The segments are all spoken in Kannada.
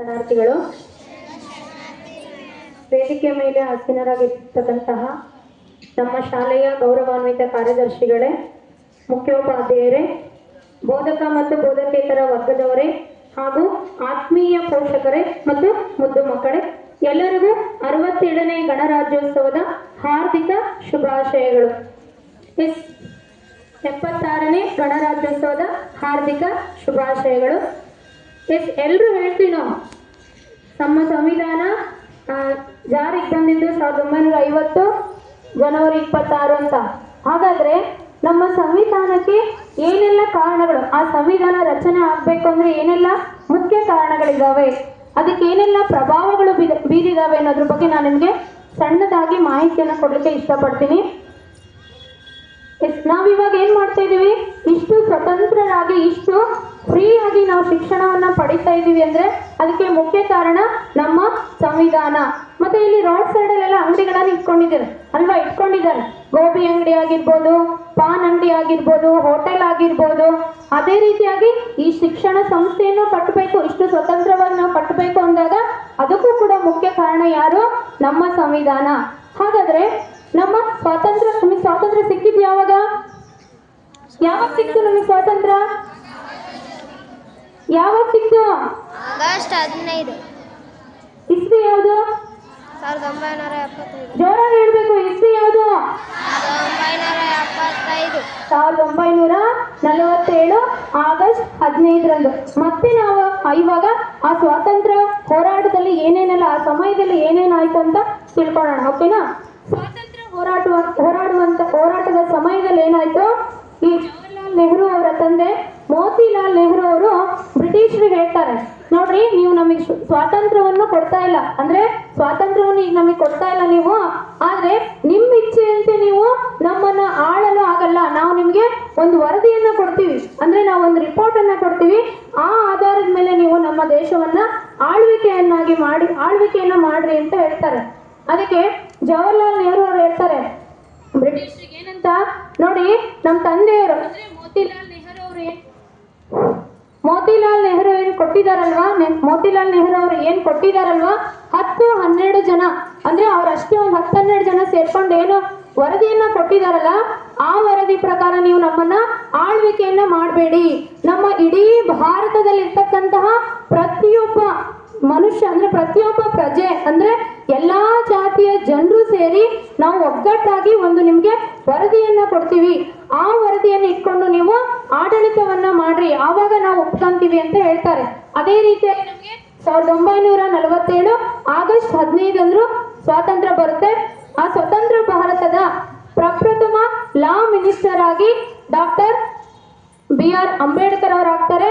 ಶರಣಾರ್ಥಿಗಳು ವೇದಿಕೆ ಮೇಲೆ ಆಸೀನರಾಗಿರ್ತಕ್ಕಂತಹ ನಮ್ಮ ಶಾಲೆಯ ಗೌರವಾನ್ವಿತ ಕಾರ್ಯದರ್ಶಿಗಳೇ, ಮುಖ್ಯೋಪಾಧ್ಯಾಯರೇ, ಬೋಧಕ ಮತ್ತು ಬೋಧಕೇತರ ವರ್ಗದವರೇ ಹಾಗೂ ಆತ್ಮೀಯ ಪೋಷಕರೇ ಮತ್ತು ಮುದ್ದು ಮಕ್ಕಳೇ, ಎಲ್ಲರಿಗೂ 67ನೇ ಗಣರಾಜ್ಯೋತ್ಸವದ ಹಾರ್ದಿಕ ಶುಭಾಶಯಗಳು. 76ನೇ ಗಣರಾಜ್ಯೋತ್ಸವದ ಹಾರ್ದಿಕ ಶುಭಾಶಯಗಳು. ಎಲ್ಲರೂ ಹೇಳ್ತೀವಿ ನಾವು, ನಮ್ಮ ಸಂವಿಧಾನ ಜಾರಿಗೆ ಬಂದಿದ್ದು 1950 ಜನವರಿ 26 ಅಂತ. ಹಾಗಾದ್ರೆ ನಮ್ಮ ಸಂವಿಧಾನಕ್ಕೆ ಏನೆಲ್ಲ ಕಾರಣಗಳು, ಆ ಸಂವಿಧಾನ ರಚನೆ ಆಗಬೇಕು ಅಂದ್ರೆ ಏನೆಲ್ಲ ಮುಖ್ಯ ಕಾರಣಗಳಿದ್ದಾವೆ, ಅದಕ್ಕೆ ಏನೆಲ್ಲ ಪ್ರಭಾವಗಳು ಬೀರಿದಾವೆ ಅನ್ನೋದ್ರ ಬಗ್ಗೆ ನಾನು ನಿಮಗೆ ಸಣ್ಣದಾಗಿ ಮಾಹಿತಿಯನ್ನು ಕೊಡಲಿಕ್ಕೆ ಇಷ್ಟಪಡ್ತೀನಿ. ನಾವಿವಾಗ ಏನ್ ಮಾಡ್ತಾ ಇದೀವಿ, ಇಷ್ಟು ಸ್ವತಂತ್ರರಾಗಿ ಇಷ್ಟು ಫ್ರೀ ಆಗಿ ನಾವು ಶಿಕ್ಷಣವನ್ನ ಪಡಿತಾ ಇದೀವಿ ಅಂದ್ರೆ ಅದಕ್ಕೆ ಮುಖ್ಯ ಕಾರಣ ನಮ್ಮ ಸಂವಿಧಾನ. ಮತ್ತೆ ಇಲ್ಲಿ ರೋಡ್ ಸೈಡ್ ಅಲ್ಲೆಲ್ಲ ಅಂಗಡಿಗಳನ್ನ ಇಟ್ಕೊಂಡಿದ್ದಾರೆ. ಗೋಬಿ ಅಂಗಡಿ ಆಗಿರ್ಬೋದು, ಪಾನ್ ಅಂಗಡಿ ಆಗಿರ್ಬೋದು, ಹೋಟೆಲ್ ಆಗಿರ್ಬೋದು. ಅದೇ ರೀತಿಯಾಗಿ ಈ ಶಿಕ್ಷಣ ಸಂಸ್ಥೆಯನ್ನು ಕಟ್ಟಬೇಕು, ಇಷ್ಟು ಸ್ವತಂತ್ರವಾಗಿ ನಾವು ಕಟ್ಟಬೇಕು ಅಂದಾಗ ಅದಕ್ಕೂ ಕೂಡ ಮುಖ್ಯ ಕಾರಣ ಯಾರು, ನಮ್ಮ ಸಂವಿಧಾನ. ಹಾಗಾದ್ರೆ ನಮ್ಮ ಸ್ವಾತಂತ್ರ್ಯ ಸಿಕ್ಕಿದ್ದು ಯಾವಾಗ ಸಿಕ್ತು? ನಮಗೆ ಸ್ವಾತಂತ್ರ್ಯ ಯಾವಾಗ ಸಿಕ್ತು? ಆಗಸ್ಟ್ 15 ಇಸ್ವಿ ಯಾವುದು? 1975. ಜೋರಾಗಿ ಹೇಳ್ಬೇಕು, ಇಸ್ವಿ ಯಾವುದು? 1975. 1947 ಆಗಸ್ಟ್ 15ರಂದು. ಮತ್ತೆ ನಾವು ಇವಾಗ ಆ ಸ್ವಾತಂತ್ರ್ಯ ಹೋರಾಟದಲ್ಲಿ ಏನೇನೆಲ್ಲ, ಆ ಸಮಯದಲ್ಲಿ ಏನೇನಾಯ್ತು ಅಂತ ತಿಳ್ಕೊಳ್ಳೋಣ, ಓಕೆನಾ? ಸ್ವಾತಂತ್ರ್ಯ ಹೋರಾಟದ ಸಮಯದಲ್ಲಿ ಏನಾಯ್ತು, ಈ ಜವಾಹರ್ಲಾಲ್ ನೆಹರು ಅವರ ತಂದೆ ಮೋತಿಲಾಲ್ ನೆಹರು ಅವರು ಬ್ರಿಟಿಷರಿಗೆ ಹೇಳ್ತಾರೆ, ನೋಡ್ರಿ ನೀವು ನಮಗೆ ಸ್ವಾತಂತ್ರ್ಯವನ್ನು ಕೊಡ್ತಾ ಇಲ್ಲ, ಅಂದ್ರೆ ಸ್ವಾತಂತ್ರ್ಯವನ್ನು ಈಗ ನಮಗೆ ಕೊಡ್ತಾ ಇಲ್ಲ ನೀವು, ಆದ್ರೆ ನಿಮ್ಮ ಇಚ್ಛೆಯಂತೆ ನೀವು ನಮ್ಮನ್ನ ಆಳಲು ಆಗಲ್ಲ, ನಾವು ನಿಮ್ಗೆ ಒಂದು ವರದಿಯನ್ನ ಕೊಡ್ತೀವಿ, ಅಂದ್ರೆ ನಾವು ಒಂದು ರಿಪೋರ್ಟ್ ಅನ್ನ ಕೊಡ್ತೀವಿ, ಆ ಆಧಾರದ ಮೇಲೆ ನೀವು ನಮ್ಮ ದೇಶವನ್ನ ಆಳ್ವಿಕೆಯನ್ನ ಮಾಡ್ರಿ ಅಂತ ಹೇಳ್ತಾರೆ. ಅದಕ್ಕೆ ಜವಾಹರ್ಲಾಲ್ ನೆಹರು ಅವರು ಹೇಳ್ತಾರೆ ಬ್ರಿಟಿಷರಿಗೆ ಏನಂತ, ನೋಡಿ ನಮ್ಮ ತಂದೆಯವರು ಅಂದ್ರೆ ಮೋತಿಲಾಲ್ ನೆಹರು ಏನು ಕೊಟ್ಟಿದಾರಲ್ವಾ, ಮೋತಿಲಾಲ್ ನೆಹರು ಅವರು ಏನ್ ಕೊಟ್ಟಿದಾರಲ್ವಾ, 10-12 ಜನ ಅಂದ್ರೆ ಅವರಷ್ಟೇ ಒಂದು 10-12 ಜನ ಸೇರ್ಕೊಂಡು ಏನು ವರದಿಯನ್ನ ಕೊಟ್ಟಿದಾರಲ್ಲ, ಆ ವರದಿ ಪ್ರಕಾರ ನೀವು ನಮ್ಮನ್ನ ಆಳ್ವಿಕೆಯನ್ನ ಮಾಡಬೇಡಿ, ನಮ್ಮ ಇಡೀ ಭಾರತದಲ್ಲಿ ಇರ್ತಕ್ಕಂತಹ ಪ್ರತಿಯೊಬ್ಬ ಮನುಷ್ಯ ಅಂದ್ರೆ ಪ್ರತಿಯೊಬ್ಬ ಪ್ರಜೆ ಅಂದ್ರೆ ಎಲ್ಲಾ ಜಾತಿಯ ಜನರು ಸೇರಿ ನಾವು ಒಗ್ಗಟ್ಟಾಗಿ ಒಂದು ನಿಮ್ಗೆ ವರದಿಯನ್ನ ಕೊಡ್ತೀವಿ, ಆ ವರದಿಯನ್ನು ಇಟ್ಕೊಂಡು ನೀವು ಆಡಳಿತವನ್ನ ಮಾಡ್ರಿ, ಆವಾಗ ನಾವು ಒಪ್ಕೊಂತೀವಿ ಅಂತ ಹೇಳ್ತಾರೆ. ಅದೇ ರೀತಿಯಾಗಿ ನಮಗೆ 1947 ಆಗಸ್ಟ್ 15 ಸ್ವಾತಂತ್ರ್ಯ ಬರುತ್ತೆ. ಆ ಸ್ವತಂತ್ರ ಭಾರತದ ಪ್ರಪ್ರಥಮ ಲಾ ಮಿನಿಸ್ಟರ್ ಆಗಿ ಡಾಕ್ಟರ್ BR ಅಂಬೇಡ್ಕರ್ ಅವರಾಗ್ತಾರೆ.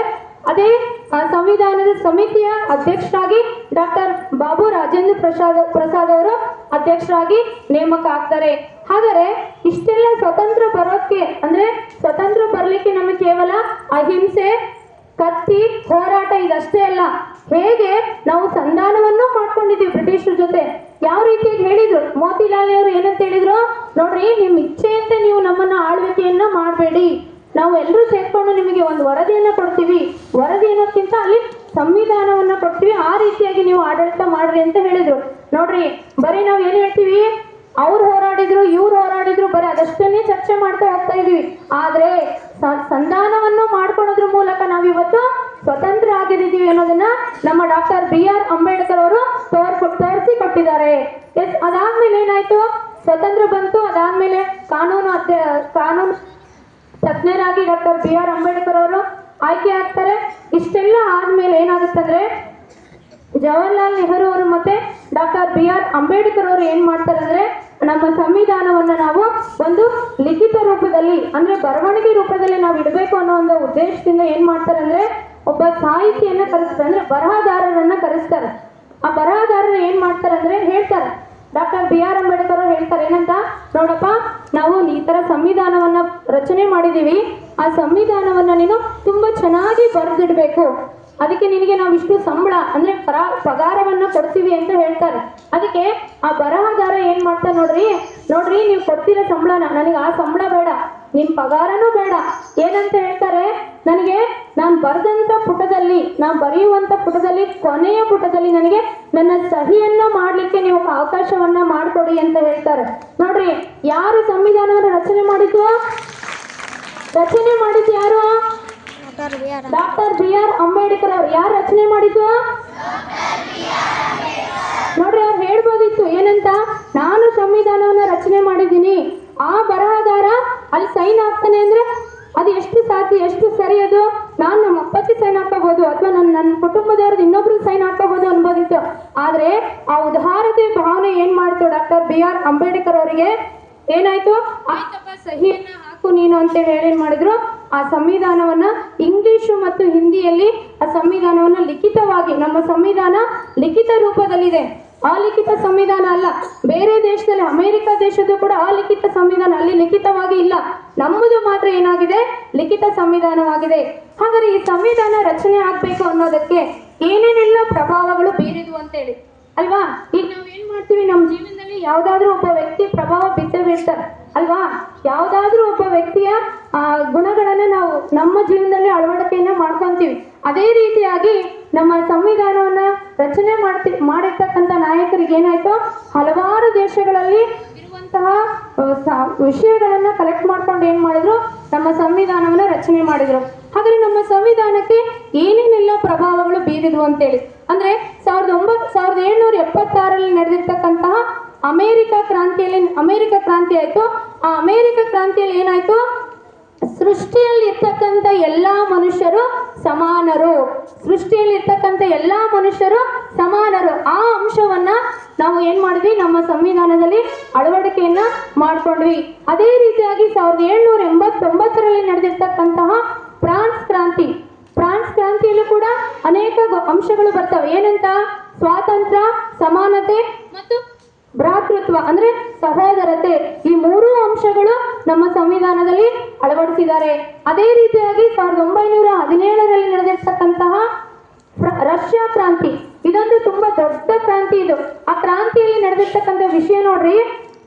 ಅದೇ ಸಂವಿಧಾನದ ಸಮಿತಿಯ ಅಧ್ಯಕ್ಷರಾಗಿ ಡಾಕ್ಟರ್ ಬಾಬು ರಾಜೇಂದ್ರ ಪ್ರಸಾದ್ ಅವರು ಅಧ್ಯಕ್ಷರಾಗಿ ನೇಮಕ ಆಗ್ತಾರೆ. ಹಾಗಾದ್ರೆ ಇಷ್ಟೆಲ್ಲ ಸ್ವತಂತ್ರ ಬರೋಕ್ಕೆ ಅಂದ್ರೆ ಸ್ವತಂತ್ರ ಬರಲಿಕ್ಕೆ ನಮಗೆ ಕೇವಲ ಅಹಿಂಸೆ, ಕತ್ತಿ, ಹೋರಾಟ ಇದಷ್ಟೇ ಅಲ್ಲ, ಹೇಗೆ ನಾವು ಸಂಧಾನವನ್ನು ಮಾಡ್ಕೊಂಡಿದ್ದೀವಿ ಬ್ರಿಟಿಷರ ಜೊತೆ. ಯಾವ ರೀತಿಯಾಗಿ ಹೇಳಿದ್ರು, ಮೋತಿಲಾಲ್ ನೆಹರು ಏನಂತ ಹೇಳಿದ್ರು, ನೋಡ್ರಿ ನಿಮ್ಮ ಇಚ್ಛೆಯಂತೆ ನೀವು ನಮ್ಮನ್ನ ಆಳ್ವಿಕೆಯನ್ನ ಮಾಡಬೇಡಿ, ನಾವು ಎಲ್ಲರೂ ಸೇರ್ಕೊಂಡು ನಿಮಗೆ ಒಂದು ವರದಿಯನ್ನ ಕೊಡ್ತೀವಿ, ವರದಿ ಅನ್ನೋದಕ್ಕಿಂತ ಅಲ್ಲಿ ಸಂವಿಧಾನವನ್ನ ಕೊಡ್ತೀವಿ, ಆ ರೀತಿಯಾಗಿ ನೀವು ಆಡಳಿತ ಮಾಡ್ರಿ ಅಂತ ಹೇಳಿದ್ರು. ನೋಡ್ರಿ ಬರೀ ನಾವು ಏನ್ ಹೇಳ್ತೀವಿ, ಅವ್ರು ಹೋರಾಡಿದ್ರು ಇವ್ರು ಹೋರಾಡಿದ್ರು ಬರೀ ಅದಷ್ಟನ್ನೇ ಚರ್ಚೆ ಮಾಡ್ತಾ ಹೋಗ್ತಾ ಇದೀವಿ, ಆದ್ರೆ ಸಂಧಾನವನ್ನು ಮಾಡ್ಕೊಳ್ಳೋದ್ರ ಮೂಲಕ ನಾವಿವತ್ತು ಸ್ವತಂತ್ರ ಆಗಿದ್ದೀವಿ ಅನ್ನೋದನ್ನ ನಮ್ಮ ಡಾಕ್ಟರ್ BR ಅಂಬೇಡ್ಕರ್ ಅವರು ತೋರಿಸಿ ಕೊಟ್ಟಿದ್ದಾರೆ. ಅದಾದ್ಮೇಲೆ ಏನಾಯ್ತು, ಸ್ವತಂತ್ರ ಬಂತು, ಅದಾದ್ಮೇಲೆ ಕಾನೂನು ತಜ್ಞರಾಗಿ ಡಾಕ್ಟರ್ BR ಅಂಬೇಡ್ಕರ್ ಅವರು ಆಯ್ಕೆ ಆಗ್ತಾರೆ. ಇಷ್ಟೆಲ್ಲ ಆದ್ಮೇಲೆ ಏನಾಗುತ್ತಂದ್ರೆ ಜವಾಹರ್ಲಾಲ್ ನೆಹರು ಅವರು ಮತ್ತೆ ಡಾಕ್ಟರ್ BR ಅಂಬೇಡ್ಕರ್ ಅವರು ಏನ್ ಮಾಡ್ತಾರೆ ಅಂದ್ರೆ, ನಮ್ಮ ಸಂವಿಧಾನವನ್ನ ನಾವು ಒಂದು ಲಿಖಿತ ರೂಪದಲ್ಲಿ ಅಂದ್ರೆ ಬರವಣಿಗೆ ರೂಪದಲ್ಲಿ ನಾವು ಇಡಬೇಕು ಅನ್ನೋ ಒಂದು ಉದ್ದೇಶದಿಂದ ಏನ್ ಮಾಡ್ತಾರೆ ಅಂದ್ರೆ, ಒಬ್ಬ ಸಾಹಿತಿಯನ್ನ ಕರೆಸ್ತಾರೆ, ಅಂದ್ರೆ ಬರಹಗಾರರನ್ನ ಕರೆಸ್ತಾರೆ. ಆ ಬರಹಗಾರರು ಏನ್ ಮಾಡ್ತಾರೆ ಅಂದ್ರೆ ಹೇಳ್ತಾರೆ, ಡಾಕ್ಟರ್ BR ಅಂಬೇಡ್ಕರ್ ಅವರು ಹೇಳ್ತಾರೆ ಏನಂತ, ನೋಡಪ್ಪ ನಾವು ಈ ತರ ಸಂವಿಧಾನವನ್ನ ರಚನೆ ಮಾಡಿದೀವಿ, ಆ ಸಂವಿಧಾನವನ್ನ ನೀನು ತುಂಬಾ ಚೆನ್ನಾಗಿ ಬರೆದಿಡ್ಬೇಕು, ಅದಕ್ಕೆ ನಿನಗೆ ನಾವು ಇಷ್ಟು ಸಂಬಳ ಅಂದ್ರೆ ಪಗಾರವನ್ನ ಕೊಡ್ತೀವಿ ಅಂತ ಹೇಳ್ತಾರೆ. ಅದಕ್ಕೆ ಆ ಬರಹಗಾರ ಏನ್ ಮಾಡ್ತಾರೆ, ನೋಡ್ರಿ ನೀವು ಕೊಡ್ತಿರೋ ಸಂಬಳನ ನನಗೆ ಆ ಸಂಬಳ ಬೇಡ, ನಿಮ್ ಪಗಾರನೂ ಬೇಡ, ಏನಂತ ಹೇಳ್ತಾರೆ, ನನಗೆ ನಾನು ಬರೆದಂಥ ಪುಟದಲ್ಲಿ, ನಾನು ಬರೆಯುವಂಥ ಪುಟದಲ್ಲಿ ಕೊನೆಯ ಪುಟದಲ್ಲಿ ನನಗೆ ನನ್ನ ಸಹಿಯನ್ನ ಮಾಡಲಿಕ್ಕೆ ನೀವು ಅವಕಾಶವನ್ನ ಮಾಡಿಕೊಡಿ ಅಂತ ಹೇಳ್ತಾರೆ. ನೋಡ್ರಿ, ಯಾರು ಸಂವಿಧಾನವನ್ನು ರಚನೆ ಮಾಡಿದ್ದು? ರಚನೆ ಮಾಡಿದ್ದು ಯಾರು? ಡಾಕ್ಟರ್ ಬಿ ಆರ್ ಅಂಬೇಡ್ಕರ್ ಅವರು. ಯಾರು ರಚನೆ ಮಾಡಿದ್ದು? ನೋಡ್ರಿ, ಅವ್ರು ಹೇಳ್ಬೋದಿತ್ತು ಏನಂತ, ನಾನು ಸಂವಿಧಾನವನ್ನ ರಚನೆ ಮಾಡಿದ್ದೀನಿ, ಆ ಬರಹಗಾರ ಅಲ್ಲಿ ಸೈನ್ ಹಾಕ್ತಾನೆ ಅಂದ್ರೆ ಅದು ಎಷ್ಟು ಸಾಧ್ಯ, ಎಷ್ಟು ಸರಿ ಅದು? ನಾನು ನಮ್ಮ ಅಪ್ಪಚ್ಚಿ ಸೈನ್ ಹಾಕೋಬಹುದು ಅಥವಾ ನನ್ನ ಕುಟುಂಬದವ್ರದ್ದು ಇನ್ನೊಬ್ರು ಸೈನ್ ಹಾಕೋಬಹುದು ಅನ್ಬೋದಿತ್ತು. ಆದ್ರೆ ಆ ಉದಾರತೆ ಭಾವನೆ ಏನ್ ಮಾಡ್ತು ಡಾಕ್ಟರ್ ಬಿ ಆರ್ ಅಂಬೇಡ್ಕರ್ ಅವರಿಗೆ? ಏನಾಯ್ತು? ಆಯ್ತಪ್ಪ, ಸಹಿಯನ್ನ ಹಾಕು ನೀನು ಅಂತೇಳಿ ಏನ್ ಮಾಡಿದ್ರು, ಆ ಸಂವಿಧಾನವನ್ನ ಇಂಗ್ಲಿಷು ಮತ್ತು ಹಿಂದಿಯಲ್ಲಿ ಆ ಸಂವಿಧಾನವನ್ನ ಲಿಖಿತವಾಗಿ, ನಮ್ಮ ಸಂವಿಧಾನ ಲಿಖಿತ ರೂಪದಲ್ಲಿದೆ, ಅಲಿಖಿತ ಸಂವಿಧಾನ ಅಲ್ಲ. ಬೇರೆ ದೇಶದಲ್ಲಿ, ಅಮೆರಿಕ ದೇಶದ್ದು ಕೂಡ ಅಲಿಖಿತ ಸಂವಿಧಾನ, ಅಲ್ಲಿ ಲಿಖಿತವಾಗಿ ಇಲ್ಲ. ನಮ್ಮದು ಮಾತ್ರ ಏನಾಗಿದೆ? ಲಿಖಿತ ಸಂವಿಧಾನವಾಗಿದೆ. ಹಾಗಾದ್ರೆ ಈ ಸಂವಿಧಾನ ರಚನೆ ಆಗ್ಬೇಕು ಅನ್ನೋದಕ್ಕೆ ಏನೇನೆಲ್ಲ ಪ್ರಭಾವಗಳು ಬೀರಿದ್ವು ಅಂತೇಳಿ ಅಲ್ವಾ? ಈಗ ನಾವ್ ಏನ್ ಮಾಡ್ತೀವಿ, ನಮ್ಮ ಜೀವನದಲ್ಲಿ ಯಾವ್ದಾದ್ರೂ ಒಬ್ಬ ವ್ಯಕ್ತಿ ಪ್ರಭಾವ ಬಿದ್ದೇ ಬೀಳ್ತಾರೆ ಅಲ್ವಾ? ಯಾವ್ದಾದ್ರೂ ಒಬ್ಬ ವ್ಯಕ್ತಿಯ ಗುಣಗಳನ್ನ ನಾವು ನಮ್ಮ ಜೀವನದಲ್ಲಿ ಅಳವಡಿಕೆಯನ್ನ ಮಾಡ್ಕೊಂತೀವಿ. ಅದೇ ರೀತಿಯಾಗಿ ನಮ್ಮ ಸಂವಿಧಾನವನ್ನ ರಚನೆ ಮಾಡಿರ್ತಕ್ಕಂಥ ನಾಯಕರಿಗೆ ಏನಾಯ್ತು, ಹಲವಾರು ದೇಶಗಳಲ್ಲಿ ಇರುವಂತಹ ವಿಷಯಗಳನ್ನ ಕಲೆಕ್ಟ್ ಮಾಡ್ಕೊಂಡು ಏನ್ ಮಾಡಿದ್ರು, ನಮ್ಮ ಸಂವಿಧಾನವನ್ನ ರಚನೆ ಮಾಡಿದ್ರು. ಹಾಗಾದ್ರೆ ನಮ್ಮ ಸಂವಿಧಾನಕ್ಕೆ ಏನೇನೆಲ್ಲ ಪ್ರಭಾವಗಳು ಬೀರಿದ್ವು ಅಂತೇಳಿ ಅಂದ್ರೆ 1776ರಲ್ಲಿ ನಡೆದಿರ್ತಕ್ಕಂತಹ ಅಮೆರಿಕ ಕ್ರಾಂತಿ ಆಯ್ತು. ಆ ಅಮೆರಿಕ ಕ್ರಾಂತಿಯಲ್ಲಿ ಏನಾಯ್ತು? ಸೃಷ್ಟಿಯಲ್ಲಿ ಇರ್ತಕ್ಕಂಥ ಎಲ್ಲಾ ಮನುಷ್ಯರು ಸಮಾನರು, ಸೃಷ್ಟಿಯಲ್ಲಿ ಇರ್ತಕ್ಕಂಥ ಎಲ್ಲಾ ಮನುಷ್ಯರು ಸಮಾನರು, ಆ ಅಂಶವನ್ನ ನಾವು ಏನ್ ಮಾಡಿದ್ವಿ, ನಮ್ಮ ಸಂವಿಧಾನದಲ್ಲಿ ಅಳವಡಿಕೆಯನ್ನ ಮಾಡ್ಕೊಂಡ್ವಿ. ಅದೇ ರೀತಿಯಾಗಿ 1789ರಲ್ಲಿ ನಡೆದಿರ್ತಕ್ಕಂತಹ ಫ್ರಾನ್ಸ್ ಕ್ರಾಂತಿಯಲ್ಲೂ ಕೂಡ ಅನೇಕ ಅಂಶಗಳು ಬರ್ತವೆ. ಏನಂತ? ಸ್ವಾತಂತ್ರ್ಯ, ಸಮಾನತೆ ಮತ್ತು ಭ್ರಾತೃತ್ವ ಅಂದ್ರೆ ಸಹೋದರತೆ, ಈ ಮೂರೂ ಅಂಶಗಳು ನಮ್ಮ ಸಂವಿಧಾನದಲ್ಲಿ ಅಳವಡಿಸಿದ್ದಾರೆ. ಅದೇ ರೀತಿಯಾಗಿ 1917ರಲ್ಲಿ ನಡೆದಿರ್ತಕ್ಕಂತಹ ರಷ್ಯಾ ಕ್ರಾಂತಿ, ಇದೊಂದು ತುಂಬಾ ದೊಡ್ಡ ಕ್ರಾಂತಿ. ಇದು ಆ ಕ್ರಾಂತಿಯಲ್ಲಿ ನಡೆದಿರ್ತಕ್ಕಂಥ ವಿಷಯ ನೋಡ್ರಿ,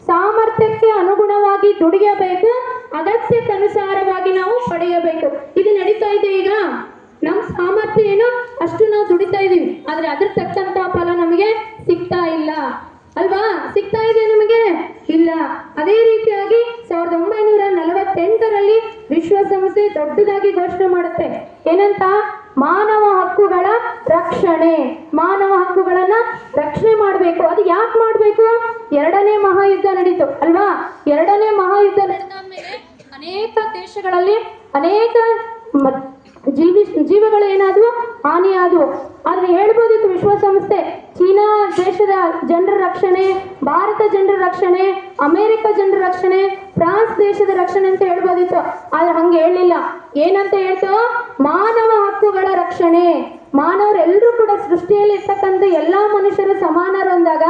ಸಾಮರ್ಥ್ಯಕ್ಕೆ ಅನುಗುಣವಾಗಿ ದುಡಿಯಬೇಕು, ಅಗತ್ಯಕ್ಕನುಸಾರವಾಗಿ ನಾವು ಪಡೆಯಬೇಕು. ಇದು ನಡೀತಾ ಇದೆ. ಈಗ ನಮ್ಮ ಸಾಮರ್ಥ್ಯ ಏನು, ಅಷ್ಟು ನಾವು ದುಡಿತಾ ಇದೀವಿ, ಆದ್ರೆ ಅದ್ರ ತಕ್ಕಂತ ಫಲ ನಮಗೆ ಸಿಗ್ತಾ ಇಲ್ಲ ಅಲ್ವಾ? ಸಿಗ್ತಾ ಇದೆ ನಮಗೆ? ಇಲ್ಲ. ಅದೇ ರೀತಿಯಾಗಿ 1948ರಲ್ಲಿ ವಿಶ್ವಸಂಸ್ಥೆ ದೊಡ್ಡದಾಗಿ ಘೋಷಣೆ ಮಾಡುತ್ತೆ. ಏನಂತ? ಮಾನವ ಹಕ್ಕುಗಳ ರಕ್ಷಣೆ, ಮಾನವ ಹಕ್ಕುಗಳನ್ನ ರಕ್ಷಣೆ ಮಾಡಬೇಕು. ಅದು ಯಾಕೆ ಮಾಡಬೇಕು? 2ನೇ ಮಹಾಯುದ್ಧ ನಡೀತು ಅಲ್ವಾ? 2ನೇ ಮಹಾಯುದ್ಧ ನಡೆದಾದ್ಮೇಲೆ ಅನೇಕ ದೇಶಗಳಲ್ಲಿ ಅನೇಕ ಜೀವಗಳು ಏನಾದವು, ಹಾನಿಯಾದವು. ಆದ್ರೆ ಹೇಳ್ಬೋದಿತ್ತು ವಿಶ್ವಸಂಸ್ಥೆ ಚೀನಾ ದೇಶದ ಜನರ ರಕ್ಷಣೆ, ಭಾರತ ಜನರ ರಕ್ಷಣೆ, ಅಮೆರಿಕ ಜನರ ರಕ್ಷಣೆ, ಫ್ರಾನ್ಸ್ ದೇಶದ ರಕ್ಷಣೆ ಅಂತ ಹೇಳ್ಬೋದಿತ್ತು. ಆದ್ರೆ ಹಂಗೆ ಹೇಳಲಿಲ್ಲ. ಏನಂತ ಹೇಳ್ತು? ಮಾನವ ಹಕ್ಕುಗಳ ರಕ್ಷಣೆ. ಮಾನವರೆಲ್ಲರೂ ಕೂಡ ಸೃಷ್ಟಿಯಲ್ಲಿ ಇರ್ತಕ್ಕಂಥ ಎಲ್ಲಾ ಮನುಷ್ಯರು ಸಮಾನರು ಅಂದಾಗ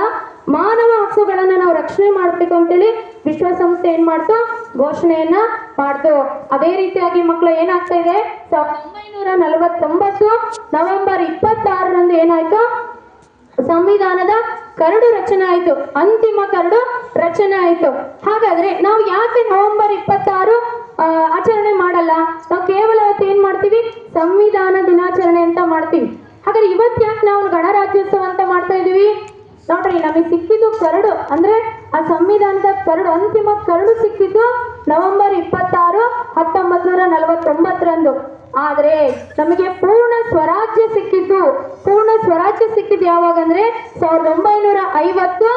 ಮಾನವ ಹಕ್ಕುಗಳನ್ನ ನಾವು ರಕ್ಷಣೆ ಮಾಡಬೇಕು ಅಂತೇಳಿ ವಿಶ್ವಸಂಸ್ಥೆ ಏನ್ ಮಾಡ್ತು? ಘೋಷಣೆಯನ್ನ ಮಾಡ್ತು. ಅದೇ ರೀತಿಯಾಗಿ ಮಕ್ಕಳು ಏನಾಗ್ತಾ ಇದೆ, 1949 ನವೆಂಬರ್ 26ರಂದು ಏನಾಯ್ತು? ಸಂವಿಧಾನದ ಕರಡು ರಚನೆ ಆಯ್ತು, ಅಂತಿಮ ಕರಡು ರಚನೆ ಆಯ್ತು. ಹಾಗಾದ್ರೆ ನಾವು ಯಾಕೆ ನವೆಂಬರ್ 26 ಆಚರಣೆ ಮಾಡಲ್ಲ? ನಾವು ಕೇವಲ ಅವತ್ತು ಏನ್ ಮಾಡ್ತೀವಿ? ಸಂವಿಧಾನ ದಿನಾಚರಣೆ ಅಂತ ಮಾಡ್ತೀವಿ. ಹಾಗಾದ್ರೆ ಇವತ್ತು ಯಾಕೆ ನಾವು ಗಣರಾಜ್ಯೋತ್ಸವ ಅಂತ ಮಾಡ್ತಾ ಇದೀವಿ? ನೋಡ್ರಿ, ನಮಗೆ ಸಿಕ್ಕಿದ್ದು ಕರಡು ಅಂದ್ರೆ ಆ ಸಂವಿಧಾನದ ಕರಡು, ಅಂತಿಮ ಕರಡು ಸಿಕ್ಕಿದ್ದು ನವೆಂಬರ್ 26, 1949ರಂದು. ಆದ್ರೆ ನಮಗೆ ಪೂರ್ಣ ಸ್ವರಾಜ್ಯ ಸಿಕ್ಕಿದ್ದು ಯಾವಾಗಂದ್ರೆ 1950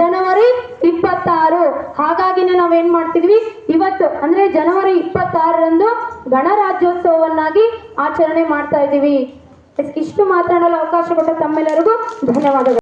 ಜನವರಿ 26. ಹಾಗಾಗಿನೇ ನಾವೇನ್ ಮಾಡ್ತಿದ್ವಿ, ಇವತ್ತು ಅಂದ್ರೆ ಜನವರಿ 26ರಂದು ಗಣರಾಜ್ಯೋತ್ಸವವನ್ನಾಗಿ ಆಚರಣೆ ಮಾಡ್ತಾ ಇದ್ದೀವಿ. ಇಷ್ಟು ಮಾತನಾಡಲು ಅವಕಾಶ ಕೊಟ್ಟ ತಮ್ಮೆಲ್ಲರಿಗೂ ಧನ್ಯವಾದಗಳು.